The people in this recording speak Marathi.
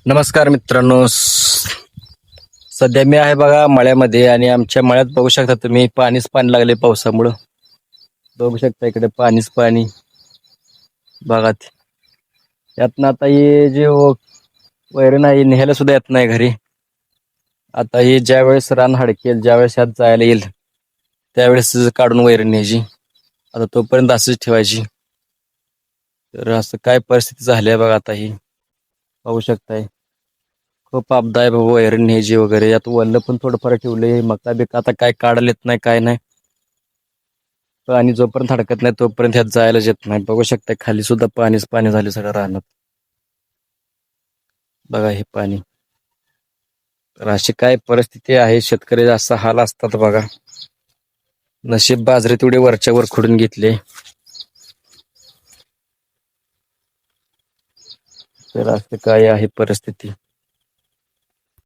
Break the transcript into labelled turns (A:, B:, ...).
A: नमस्कार मित्रांनो. सध्या मी आहे बघा मळ्यामध्ये आणि आमच्या मळ्यात बघू शकता तुम्ही पाणीच पाणी लागले पावसामुळं. बघू शकता इकडे पाणीच पाणी बघा. यातनं आता हे जे वैरण आहे न्यायला सुद्धा येत नाही घरी. आता हे ज्या वेळेस रान हडकेल, ज्या वेळेस यात जायला येईल त्यावेळेस काढून वैरण न्यायची. आता तोपर्यंत असंच ठेवायची. तर असं काय परिस्थिती झाली आहे बघा आता ही पाहू शकताय. खूप आपदा आहे बाबा वैरण न्यायची वगैरे. यात वल्ल पण थोडंफार ठेवले, मका बिका आता काय काढायला येत नाही काय नाही. आणि जोपर्यंत हडकत नाही तोपर्यंत ह्यात जायलाच येत नाही. बघू शकता खाली सुद्धा पाणीच पाणी झाले सगळं रानात. बघा हे पाणी. तर अशी काय परिस्थिती आहे, शेतकरी असा हाल असतात बघा. नशीब बाजरी तेवढे वरच्या वर खुडून घेतले. तर असं काय आहे परिस्थिती.